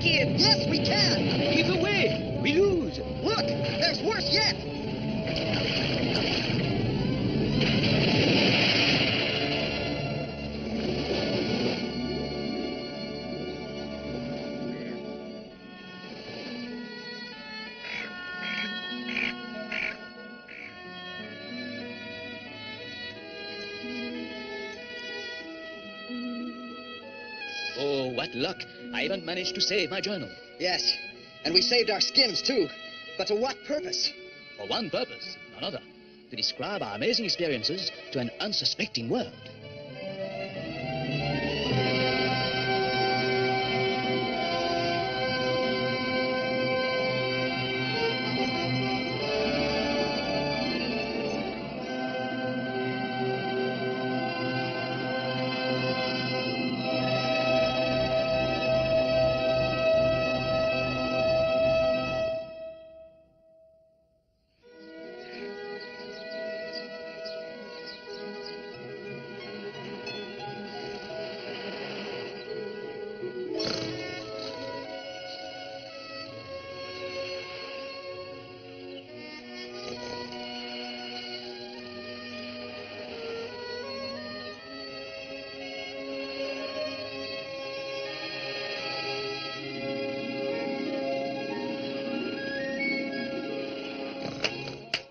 kid. Yes, we can. Keep away. We lose. Look, there's worse yet. Oh, what luck. I haven't managed to save my journal. Yes, and we saved our skins, too. But to what purpose? For one purpose, none other. To describe our amazing experiences to an unsuspecting world.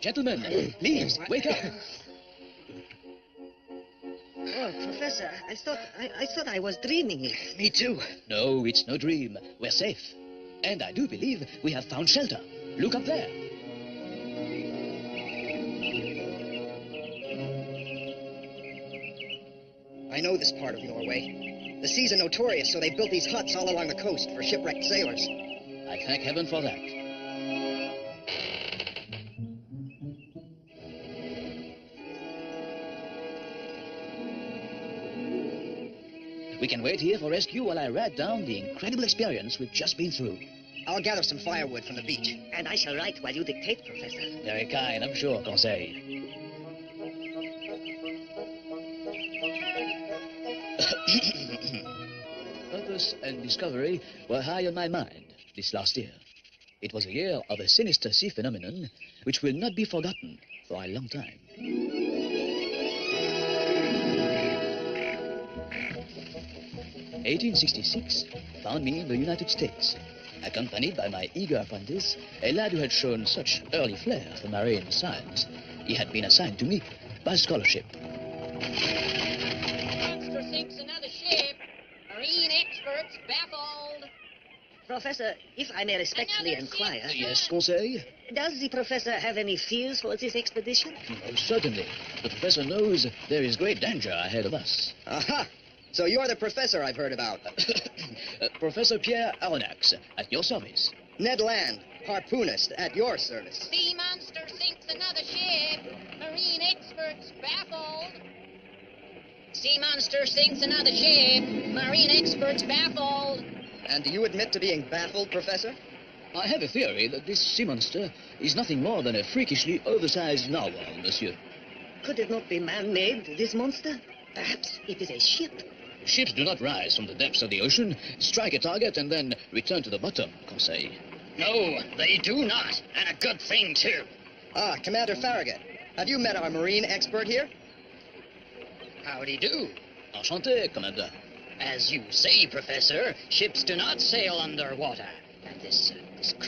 Gentlemen, please, wake up. Oh, Professor, I thought I was dreaming. Me too. No, it's no dream. We're safe. And I do believe we have found shelter. Look up there. I know this part of Norway. The seas are notorious, so they built these huts all along the coast for shipwrecked sailors. I thank heaven for that. We can wait here for rescue while I write down the incredible experience we've just been through. I'll gather some firewood from the beach. And I shall write while you dictate, Professor. Very kind, I'm sure, Conseil. Purpose and discovery were high on my mind this last year. It was a year of a sinister sea phenomenon which will not be forgotten for a long time. 1866 found me in the United States, accompanied by my eager apprentice, a lad who had shown such early flair for marine science. He had been assigned to me by scholarship. Monster sinks another ship. Marine experts baffled. Professor, if I may respectfully inquire, Yes, Conseil? does the professor have any fears for this expedition? Most certainly. The professor knows there is great danger ahead of us. Aha! So you're the professor I've heard about. Professor Pierre Aronnax, at your service. Ned Land, harpoonist, at your service. Sea monster sinks another ship. Marine experts baffled. Sea monster sinks another ship. Marine experts baffled. And do you admit to being baffled, Professor? I have a theory that this sea monster is nothing more than a freakishly oversized narwhal, monsieur. Could it not be man-made, this monster? Perhaps it is a ship. Ships do not rise from the depths of the ocean, strike a target, and then return to the bottom, Conseil. No, they do not. And a good thing, too. Ah, Commander Farragut. Have you met our marine expert here? Howdy do. Enchanté, Commander. As you say, Professor, ships do not sail underwater. And this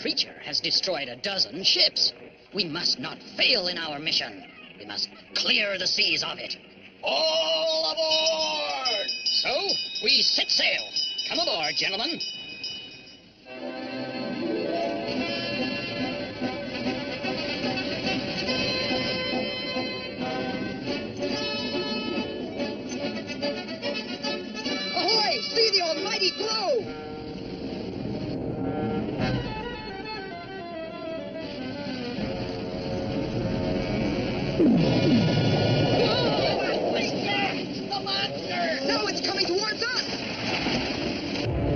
creature has destroyed a dozen ships. We must not fail in our mission. We must clear the seas of it. All aboard! So, we set sail. Come aboard, gentlemen. Ahoy! See the almighty glow! The monster! No, it's coming towards us!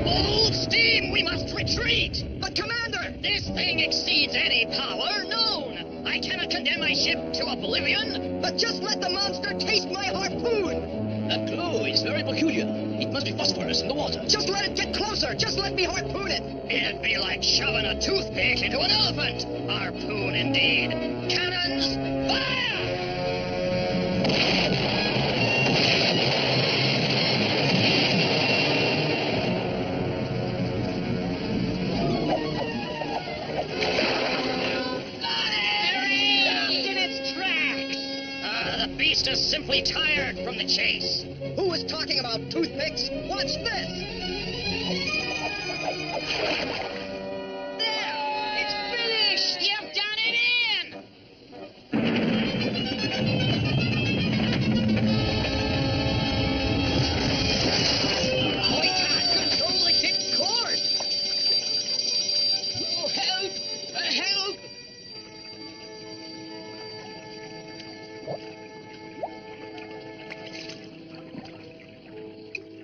Full steam! We must retreat! But, Commander! This thing exceeds any power known! I cannot condemn my ship to oblivion! But just let the monster taste my harpoon! That glow is very peculiar. It must be phosphorus in the water. Just let it get closer! Just let me harpoon it! It'd be like shoving a toothpick into an elephant. Harpoon, indeed. Cannons, fire! In its tracks! The beast is simply tired from the chase. Who was talking about toothpicks? Watch this! There! It's finished! You've done it in! I can't control the hit cord! Oh, help! Help!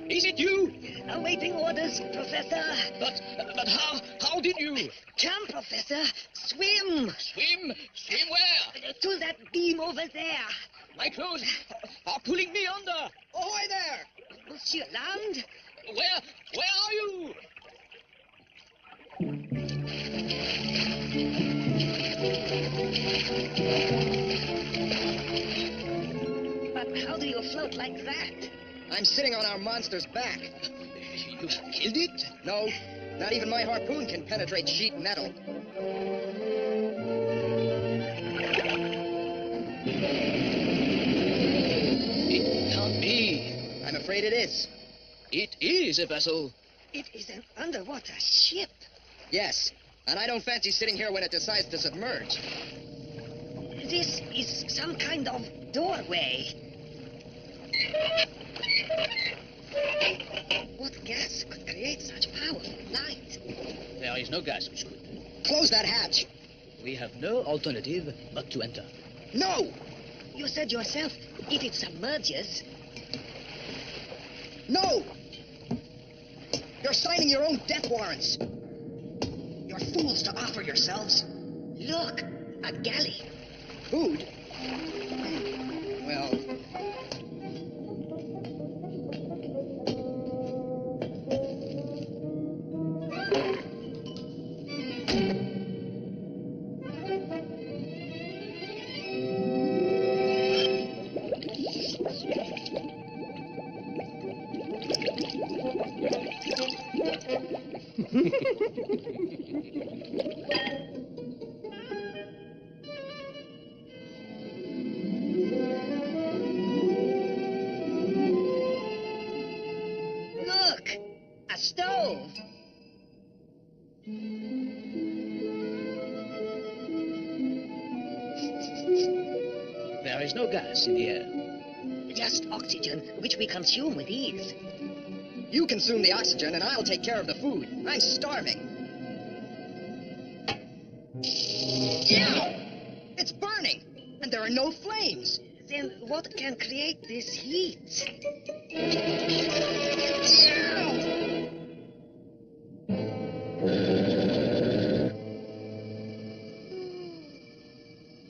Is it you? Awaiting orders, Professor. But how did you? Come, Professor. Swim! Swim? Swim where? To that beam over there. My clothes are pulling me under. Ahoy there! Monsieur Land? Where are you? But how do you float like that? I'm sitting on our monster's back. You killed it? No, not even my harpoon can penetrate sheet metal. It can't be. I'm afraid it is. It is a vessel. It is an underwater ship. Yes, and I don't fancy sitting here when it decides to submerge. This is some kind of doorway. What gas could create such powerful light? There is no gas which could. Close that hatch! We have no alternative but to enter. No! You said yourself, if it submerges, No! You're signing your own death warrants. You're fools to offer yourselves. look, a galley. Food? Well, Look, a stove. There is no gas in the air. Just oxygen, which we consume with ease. you consume the oxygen and I'll take care of the food. I'm starving. Yeah! It's burning! And there are no flames! Then what can create this heat?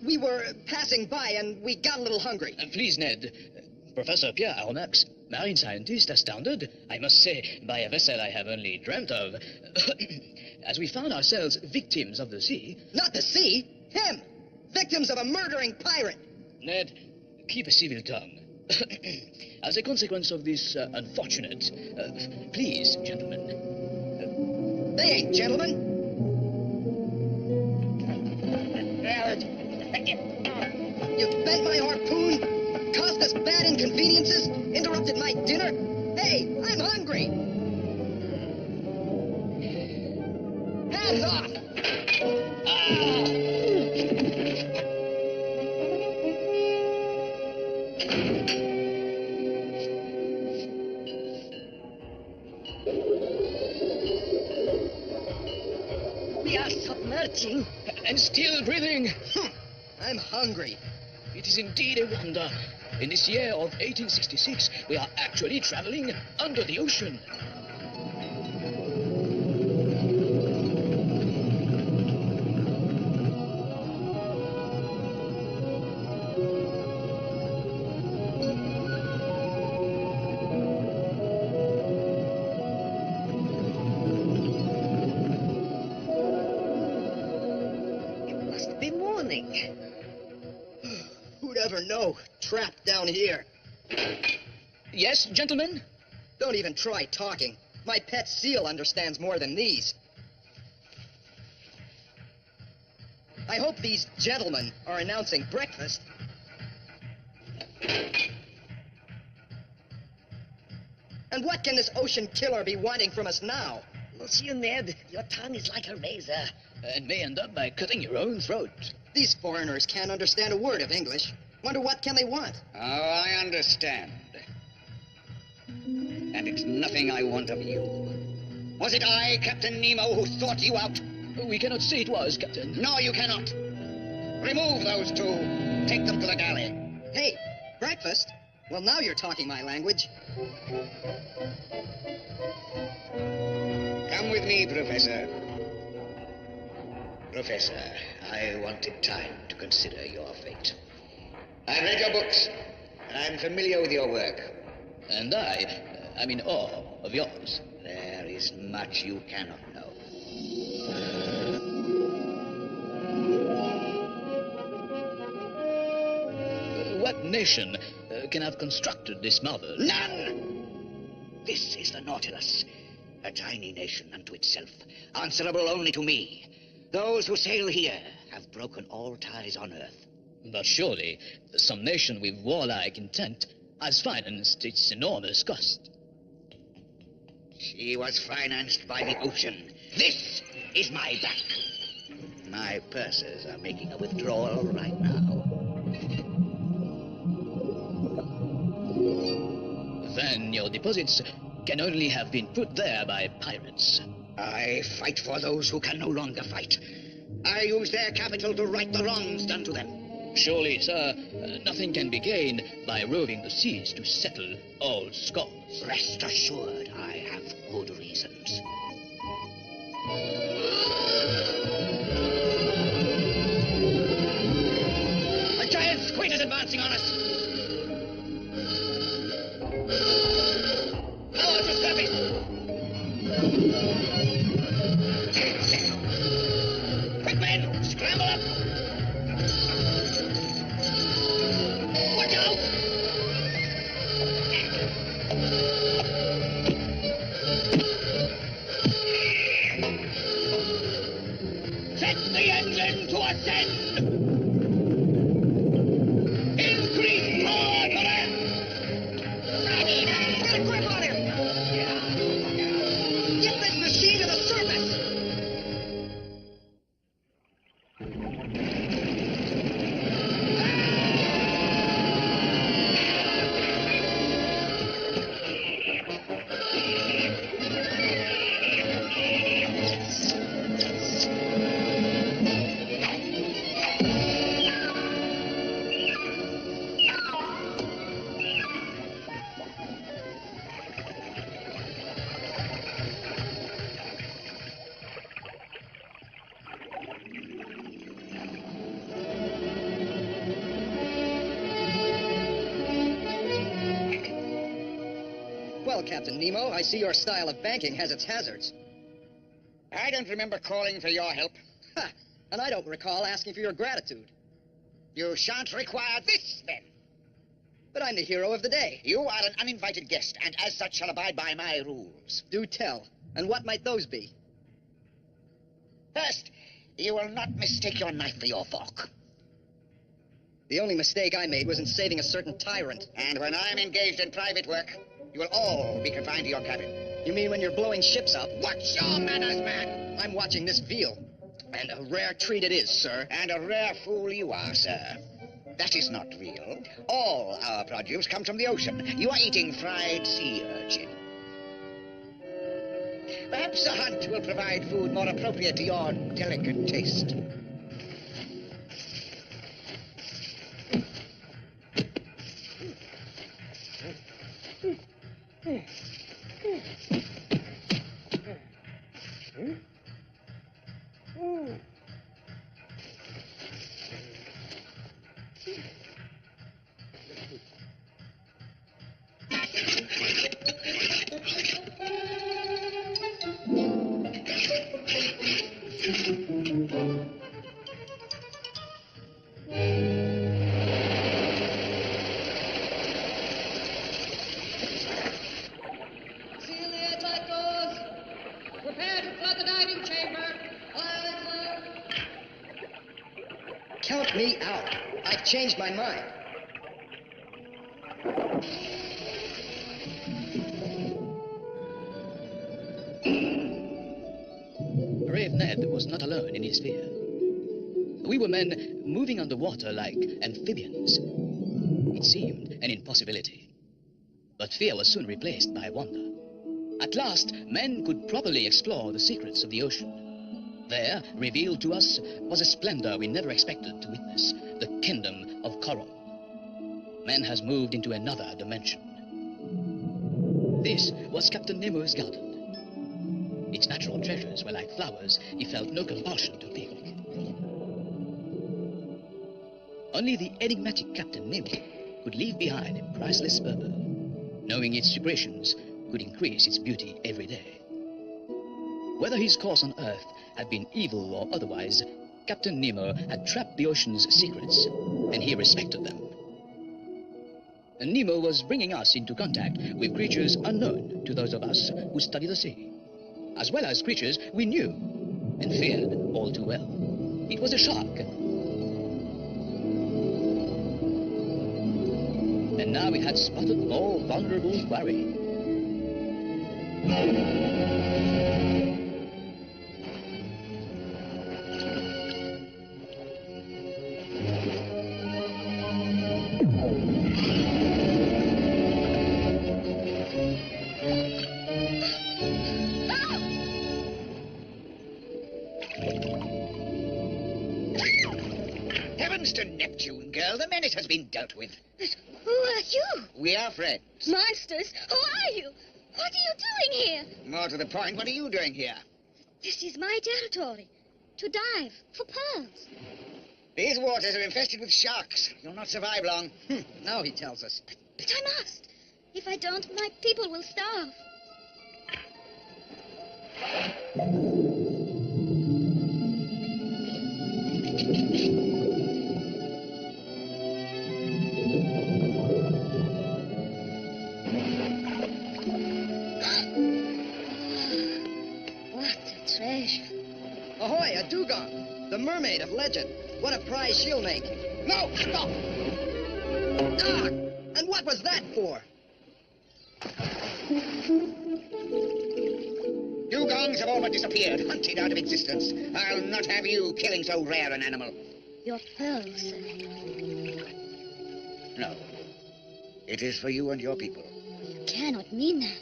We were passing by and we got a little hungry. Please, Ned. Professor Pierre Aronnax, marine scientist, astounded, I must say, by a vessel I have only dreamt of. As we found ourselves victims of the sea. Not the sea! Him! Victims of a murdering pirate! Ned, keep a civil tongue. As a consequence of this unfortunate... please, gentlemen. They ain't gentlemen! You bent my harpoon, caused us bad inconveniences, interrupted my dinner. Hey, I'm hungry! Hands off! We are submerging. And still breathing. I'm hungry. It is indeed a wonder. In this year of 1866, we are actually traveling under the ocean. drowning. Who'd ever know? Trapped down here. Yes, gentlemen? Don't even try talking. My pet seal understands more than these. I hope these gentlemen are announcing breakfast. And what can this ocean killer be wanting from us now? Monsieur Ned, your tongue is like a razor. And may end up by cutting your own throat. These foreigners can't understand a word of English. Wonder what can they want? Oh, I understand. And it's nothing I want of you. Was it I, Captain Nemo, who sought you out? We cannot say it was, Captain. No, you cannot. Remove those two. Take them to the galley. Hey, breakfast? Well, now you're talking my language. Come with me, Professor. Professor, I wanted time to consider your fate. I've read your books, and I'm familiar with your work. And I'm in awe of yours. There is much you cannot know. What nation can have constructed this marvel? None! This is the Nautilus, a tiny nation unto itself, answerable only to me. Those who sail here have broken all ties on Earth. But surely, some nation with warlike intent has financed its enormous cost. She was financed by the ocean. This is my bank. My pursers are making a withdrawal right now. Then your deposits can only have been put there by pirates. I fight for those who can no longer fight. I use their capital to right the wrongs done to them. Surely, sir, nothing can be gained by roving the seas to settle old scores. Rest assured, I have good reasons. A giant squid is advancing on us. Now to the surface. Quick, men! Scramble up! Watch out! Set the engine to ascend! Increase power to Get a grip on him! Get this machine to the surface! Well, Captain Nemo, I see your style of banking has its hazards. I don't remember calling for your help. Ha! And I don't recall asking for your gratitude. You shan't require this, then. But I'm the hero of the day. You are an uninvited guest, and as such shall abide by my rules. Do tell. And what might those be? First, you will not mistake your knife for your fork. The only mistake I made was in saving a certain tyrant. And when I'm engaged in private work, you will all be confined to your cabin. You mean when you're blowing ships up? Watch your manners, man! I'm watching this veal. And a rare treat it is, sir. And a rare fool you are, sir. That is not real. All our produce comes from the ocean. You are eating fried sea urchin. Perhaps a hunt will provide food more appropriate to your delicate taste. Prepare to flood the diving chamber. Count me out. I've changed my mind. Brave Ned was not alone in his fear. We were men moving underwater like amphibians. It seemed an impossibility. But fear was soon replaced by wonder. At last, men could properly explore the secrets of the ocean. There, revealed to us, was a splendor we never expected to witness, the kingdom of coral. Man has moved into another dimension. This was Captain Nemo's garden. Its natural treasures were like flowers he felt no compulsion to pick. Only the enigmatic Captain Nemo could leave behind a priceless purple, knowing its secretions could increase its beauty every day. Whether his course on Earth had been evil or otherwise, Captain Nemo had trapped the ocean's secrets, and he respected them. And Nemo was bringing us into contact with creatures unknown to those of us who study the sea, as well as creatures we knew and feared all too well. It was a shark. And now we had spotted more vulnerable quarry. Heavens to Neptune, girl. The menace has been dealt with. Who are you? We are friends. Monsters? Who are you? What are you doing here? More to the point, what are you doing here? This is my territory. To dive for pearls. These waters are infested with sharks. You'll not survive long. Now he tells us. But I must. If I don't, my people will starve. What a treasure. Ahoy, a dugong. The mermaid of legend. What a prize she'll make. No, stop! Ah! And what was that for? Dugongs have all but disappeared, hunted out of existence. I'll not have you killing so rare an animal. Your pearls, sir. No. It is for you and your people. You cannot mean that.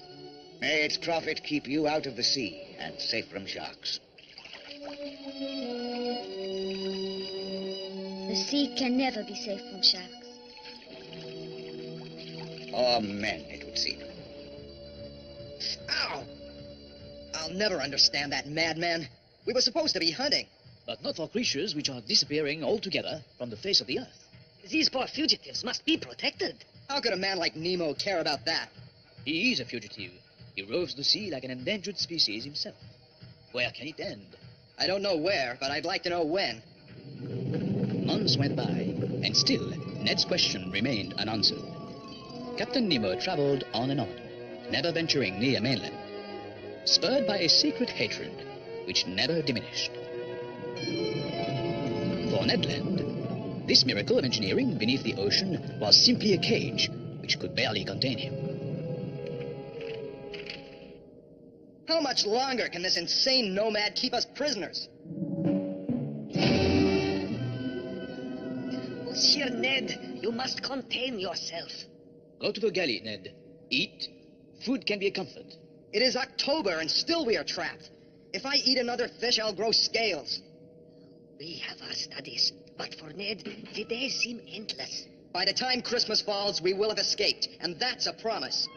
May its profit keep you out of the sea and safe from sharks. The sea can never be safe from sharks. Or men, it would seem. Ow! I'll never understand that madman. We were supposed to be hunting. But not for creatures which are disappearing altogether from the face of the earth. These poor fugitives must be protected. How could a man like Nemo care about that? He is a fugitive. He roves the sea like an endangered species himself. Where can it end? I don't know where, but I'd like to know when. Months went by, and still Ned's question remained unanswered. Captain Nemo traveled on and on, never venturing near mainland, spurred by a secret hatred which never diminished. For Ned Land, this miracle of engineering beneath the ocean was simply a cage which could barely contain him. How much longer can this insane nomad keep us prisoners? Monsieur Ned, you must contain yourself. Go to the galley, Ned. Eat. Food can be a comfort. It is October and still we are trapped. If I eat another fish, I'll grow scales. We have our studies, but for Ned, the days seem endless. By the time Christmas falls, we will have escaped, and that's a promise.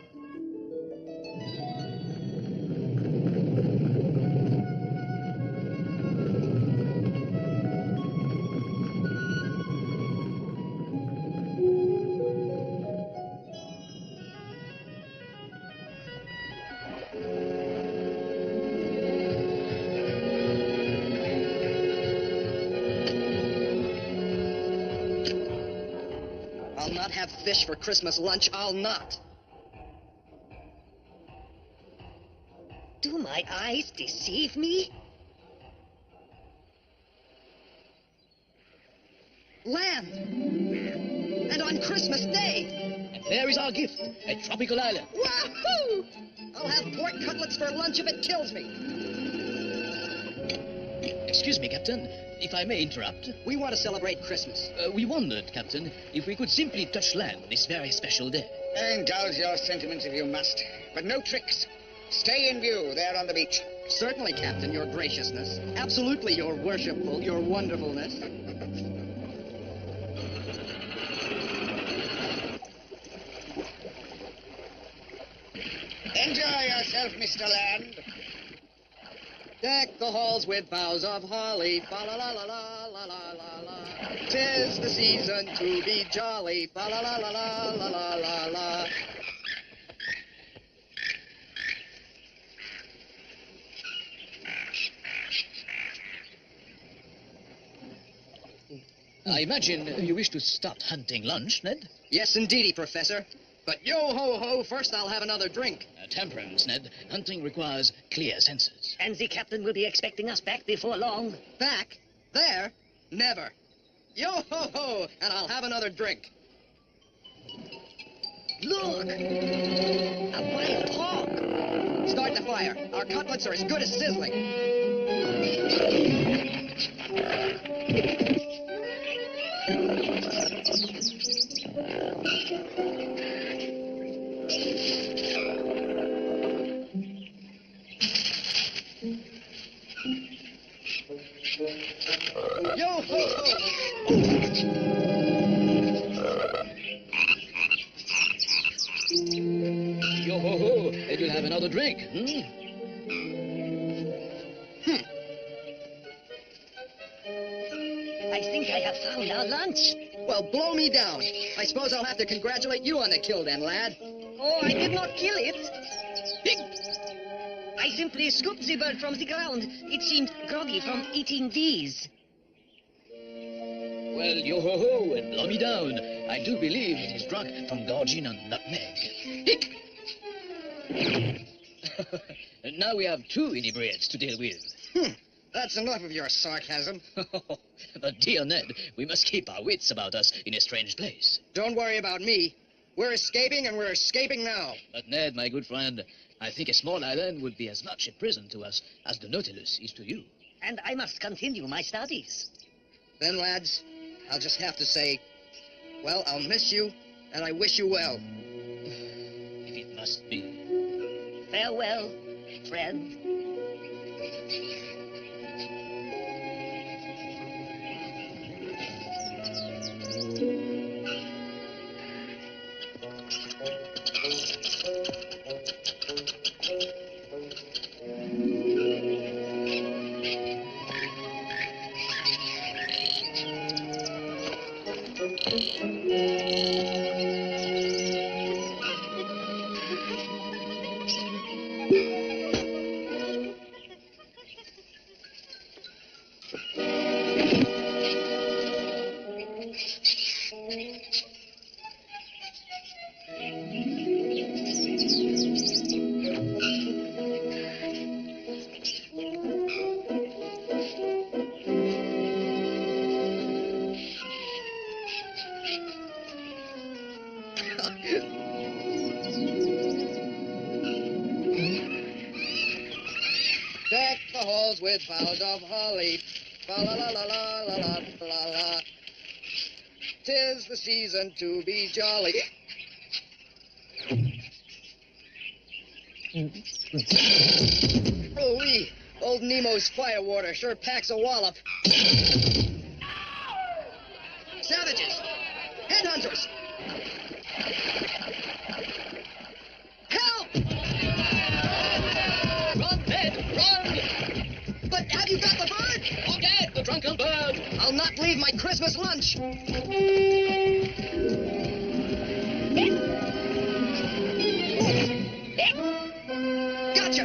I'll not have fish for Christmas lunch, I'll not. Dumas, my eyes deceive me? Land! And on Christmas Day! And there is our gift, a tropical island. Wahoo! I'll have pork cutlets for lunch if it kills me. Excuse me, Captain, if I may interrupt. We want to celebrate Christmas. We wondered, Captain, if we could simply touch land this very special day. Indulge your sentiments if you must, but no tricks. Stay in view there on the beach. Certainly, Captain, your graciousness. Absolutely, your worshipful, your wonderfulness. Enjoy yourself, Mr. Land. Deck the halls with boughs of holly, fa la la la la la la la la. 'Tis the season to be jolly, fa la la la la la la la la. I imagine you wish to start hunting lunch, Ned? Yes, indeedy, Professor. But yo-ho-ho, first I'll have another drink. Temperance, Ned. Hunting requires clear senses. And the captain will be expecting us back before long. Back? There? Never. Yo-ho-ho, and I'll have another drink. Look! A wild hog! Start the fire. Our cutlets are as good as sizzling. Yo-ho-ho, and you'll have another drink, I think I have found our lunch. Well, blow me down. I suppose I'll have to congratulate you on the kill then, lad. Oh, I did not kill it. I simply scooped the bird from the ground. It seemed groggy from eating these. Well, yo-ho-ho, and blow me down. I do believe it is drunk from gorging on nutmeg. Hick! And now we have two inebriates to deal with. That's enough of your sarcasm. But dear Ned, we must keep our wits about us in a strange place. Don't worry about me. We're escaping, and we're escaping now. But Ned, my good friend, I think a small island would be as much a prison to us as the Nautilus is to you. And I must continue my studies. Then, lads, I'll just have to say, well, I'll miss you, and I wish you well. If it must be. Farewell, friend. Deck the halls with boughs of holly, fa la la la la la la la la. 'Tis the season to be jolly. Oh-wee, old Nemo's firewater sure packs a wallop. Savages! Headhunters! Help! Run, Ned, run! But have you got the bird? Oh, Ned, the drunken bird! I'll not leave my Christmas lunch. Gotcha!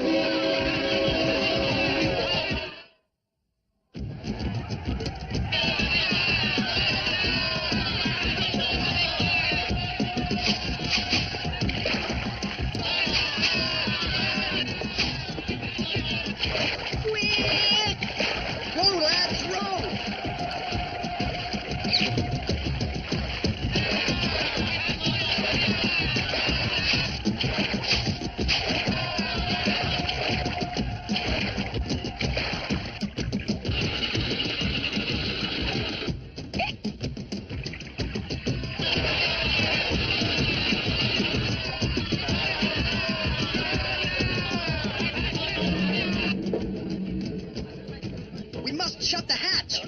Just shut the hatch.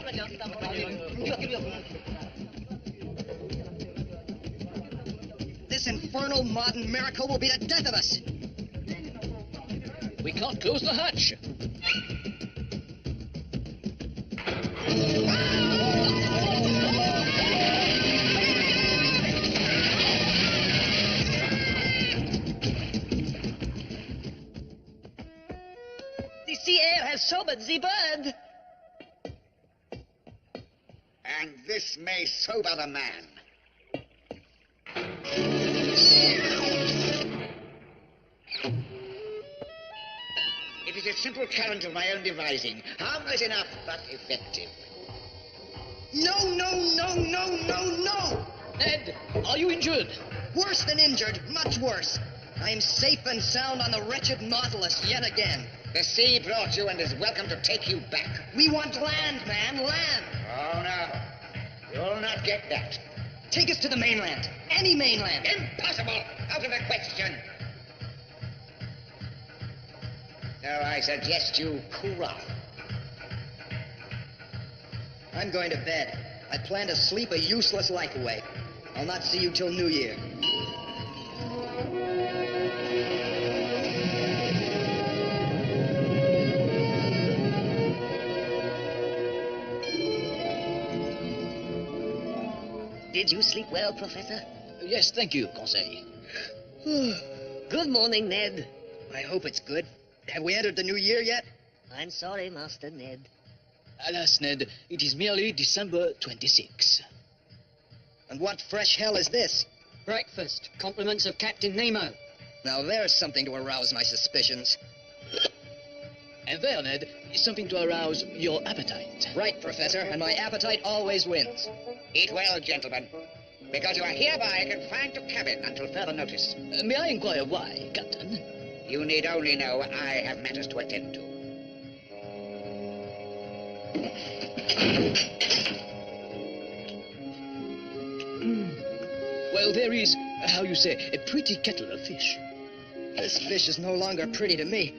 This infernal modern miracle will be the death of us. We can't close the hatch. The sea air has sobered the bird. And this may sober the man. It is a simple current of my own devising, harmless enough, but effective. No, no, no, no, no, no! Ned, are you injured? Worse than injured, much worse. I am safe and sound on the wretched Nautilus yet again. The sea brought you and is welcome to take you back. We want land, man, land. Oh, no. You'll not get that. Take us to the mainland. Any mainland. Impossible! Out of the question. So I suggest you cool off. I'm going to bed. I plan to sleep a useless life away. I'll not see you till New Year. Did you sleep well, Professor? Yes, thank you, Conseil. Good morning, Ned. I hope it's good. Have we entered the New Year yet? I'm sorry, Master Ned. Alas, Ned, it is merely December 26. And what fresh hell is this? Breakfast. Compliments of Captain Nemo. Now there's something to arouse my suspicions. And there, Ned, is something to arouse your appetite. Right, Professor, and my appetite always wins. Eat well, gentlemen, because you are hereby confined to cabin until further notice. May I inquire why, Captain? You need only know I have matters to attend to. Well, there is, how you say, a pretty kettle of fish. This fish is no longer pretty to me.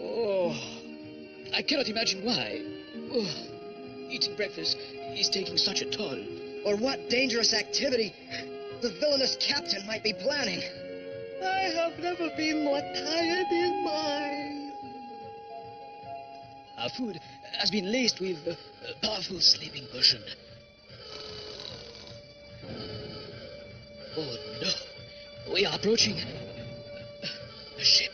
Oh, I cannot imagine why. Oh, eating breakfast is taking such a toll. Or what dangerous activity the villainous captain might be planning. I have never been more tired in my... Our food has been laced with a powerful sleeping potion. Oh, no. We are approaching a ship.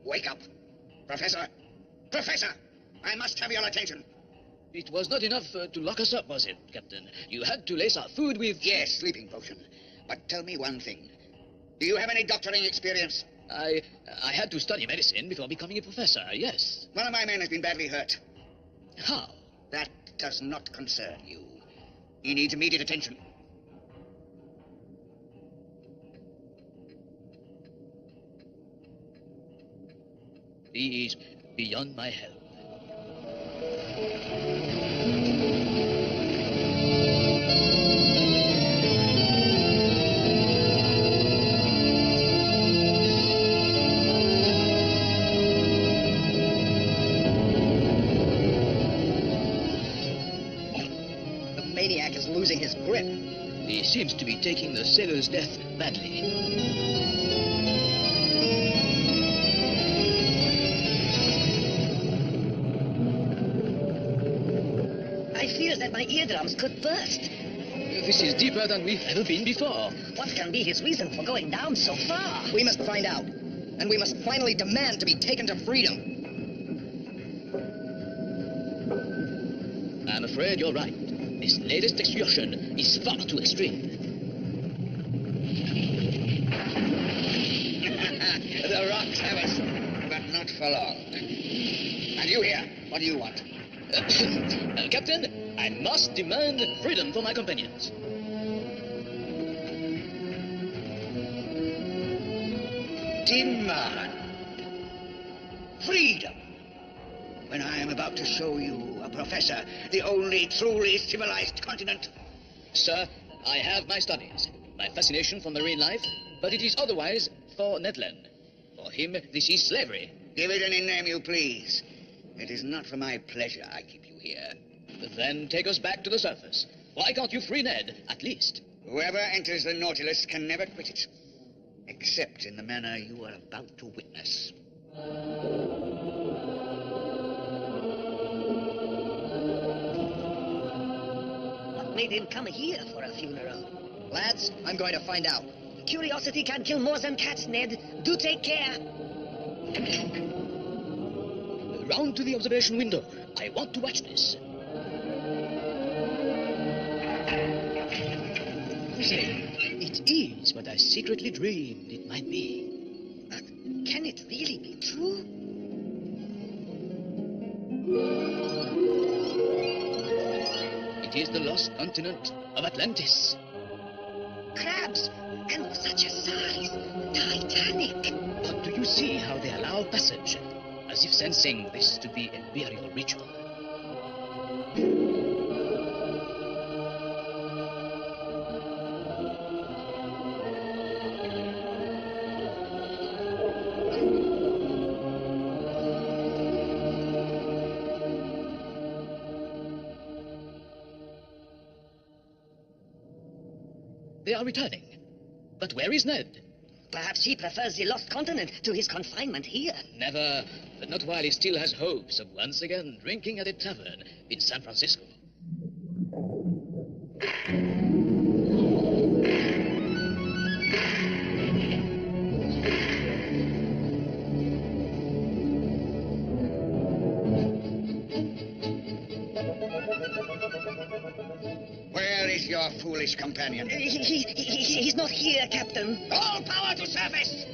Wake up. Professor! Professor! I must have your attention. It was not enough to lock us up, was it, Captain? You had to lace our food with... Yes, sleeping potion. But tell me one thing. Do you have any doctoring experience? I had to study medicine before becoming a professor, yes. One of my men has been badly hurt. How? That does not concern you. He needs immediate attention. He is beyond my help. The maniac is losing his grip. He seems to be taking the sailor's death badly. I fear that my eardrums could burst. This is deeper than we've ever been before. What can be his reason for going down so far? We must find out. And we must finally demand to be taken to freedom. I'm afraid you're right. This latest excursion is far too extreme. The rocks have us, but not for long. And you here, what do you want? Captain, I must demand freedom for my companions. Demand freedom. When I am about to show you, a professor, the only truly civilized continent. Sir, I have my studies, my fascination for marine life, but it is otherwise for Ned Land. For him, this is slavery. Give it any name you please. It is not for my pleasure I keep you here. Then take us back to the surface. Why can't you free Ned, at least? Whoever enters the Nautilus can never quit it. Except in the manner you are about to witness. What made him come here for a funeral? Lads, I'm going to find out. Curiosity can kill more than cats, Ned. Do take care. Round to the observation window. I want to watch this. Say, it is what I secretly dreamed it might be. But can it really be true? It is the lost continent of Atlantis. Crabs, and of such a size. Titanic. But do you see how they allow passage? As if sensing this to be a burial ritual. They are returning. But where is Ned? Perhaps he prefers the lost continent to his confinement here. Never, but not while he still has hopes of once again drinking at a tavern in San Francisco. Where is your foolish companion? He's not here, Captain. All power to surface!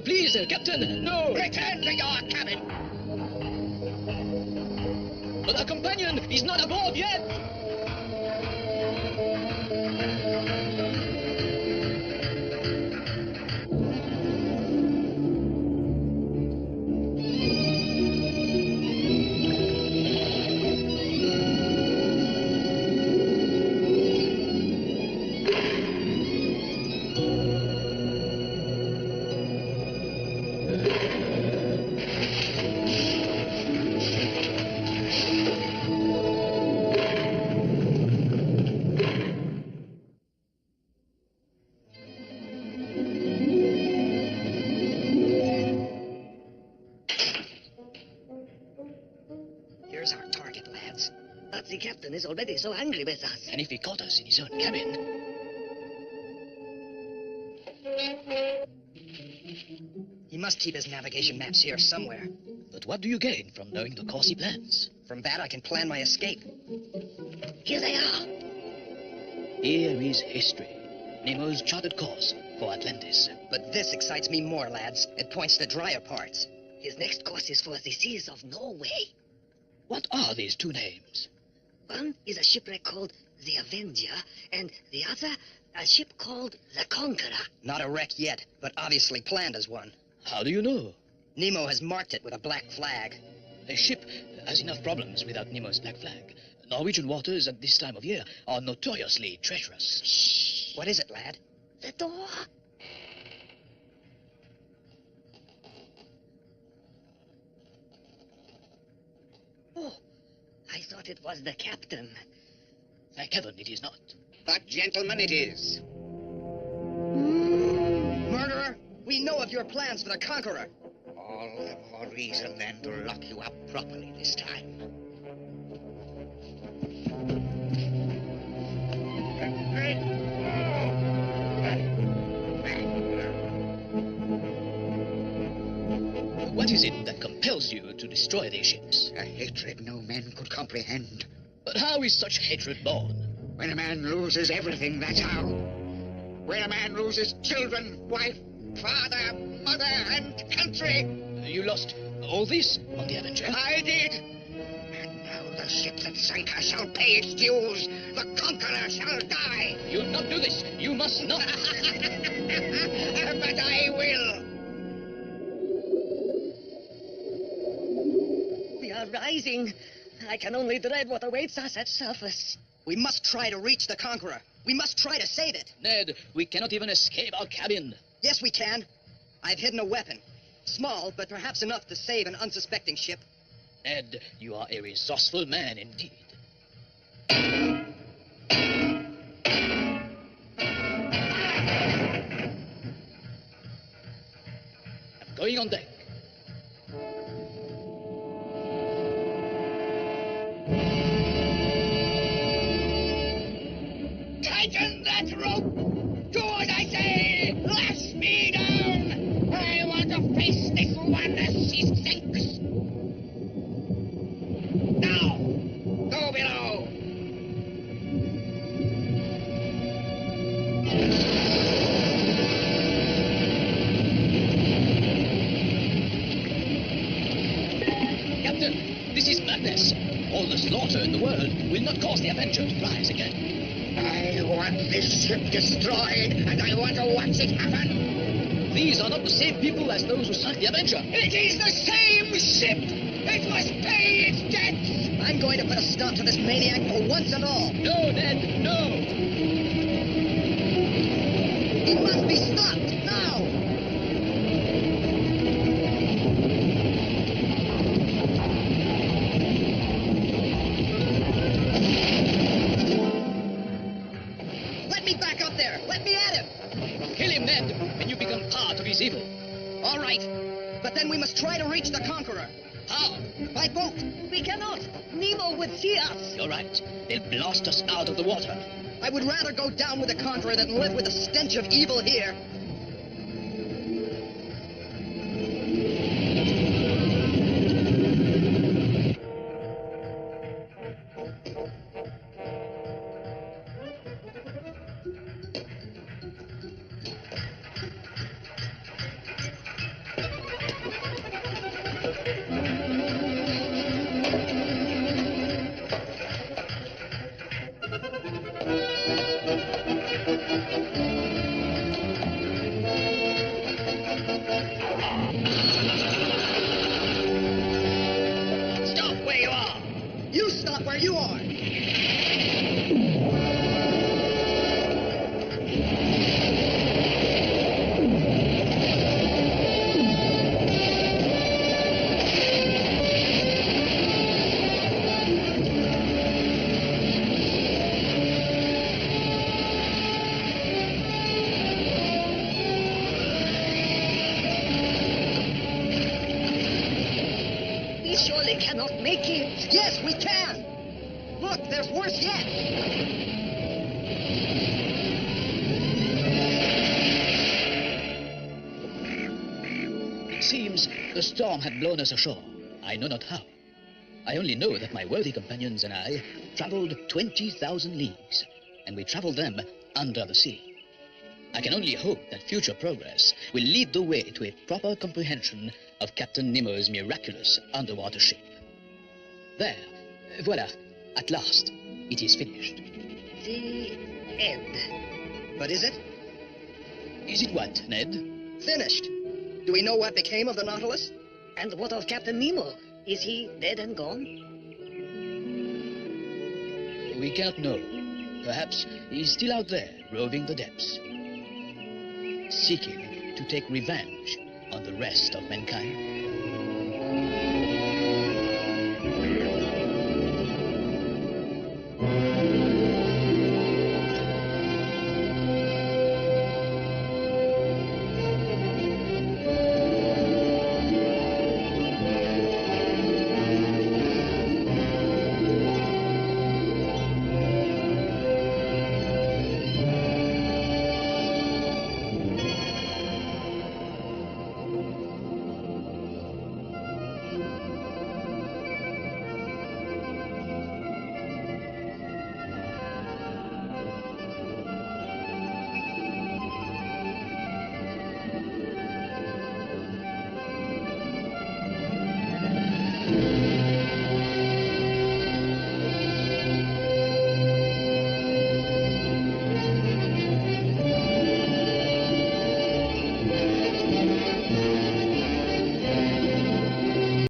Please, Captain, no! Return to your cabin! But our companion is not aboard yet! Here's our target, lads. But the captain is already so angry with us. And if he caught us in his own cabin? He must keep his navigation maps here somewhere. But what do you gain from knowing the course he plans? From that, I can plan my escape. Here they are. Here is history. Nemo's charted course for Atlantis. But this excites me more, lads. It points to drier parts. His next course is for the seas of Norway. What are these two names? One is a shipwreck called the Avenger, and the other, a ship called the Conqueror. Not a wreck yet, but obviously planned as one. How do you know? Nemo has marked it with a black flag. A ship has enough problems without Nemo's black flag. Norwegian waters at this time of year are notoriously treacherous. Shh! What is it, lad? The door. Oh, I thought it was the captain. Thank heaven it is not. But, gentlemen, it is. Murderer, we know of your plans for the Conqueror. All the more reason, then, to lock you up properly this time. compels you to destroy these ships. A hatred no man could comprehend. But how is such hatred born? When a man loses everything, that's how. When a man loses children, wife, father, mother, and country. You lost all this on the Avenger? I did. And now the ship that sank her shall pay its dues. The conqueror shall die. You'll not do this. You must not. But I will. We are rising. I can only dread what awaits us at surface. We must try to reach the Conqueror. We must try to save it. Ned, we cannot even escape our cabin. Yes, we can. I've hidden a weapon. Small, but perhaps enough to save an unsuspecting ship. Ned, you are a resourceful man indeed. I'm going on deck. Tighten that rope! Do as I say! Lash me down! I want to face this one as she sinks! Now! Go below! Captain, this is madness. All the slaughter in the world will not cause the Avenger to rise again. I want this ship destroyed, and I want to watch it happen! These are not the same people as those who sank the Avenger. It is the same ship! It must pay its debts! I'm going to put a stop to this maniac for once and all. No, Ned, no! He must be stopped now! Let me back up there! Let me at him! Kill him, Ned, and you become part of his evil. All right, but then we must try to reach the Conqueror. How? By boat! We cannot. Nemo would see us. You're right. They'll blast us out of the water. I would rather go down with the Conqueror than live with the stench of evil here. Stop where you are! You stop where you are! We surely cannot make it. Yes, we can! Look, there's worse yet! It seems the storm had blown us ashore. I know not how. I only know that my worthy companions and I traveled 20,000 leagues, and we traveled them under the sea. I can only hope that future progress will lead the way to a proper comprehension of Captain Nemo's miraculous underwater ship. There, voila, at last, it is finished. The end. But is it? Is it what, Ned? Finished. Do we know what became of the Nautilus? And what of Captain Nemo? Is he dead and gone? We cannot know. Perhaps he is still out there, roving the depths, seeking to take revenge on the rest of mankind.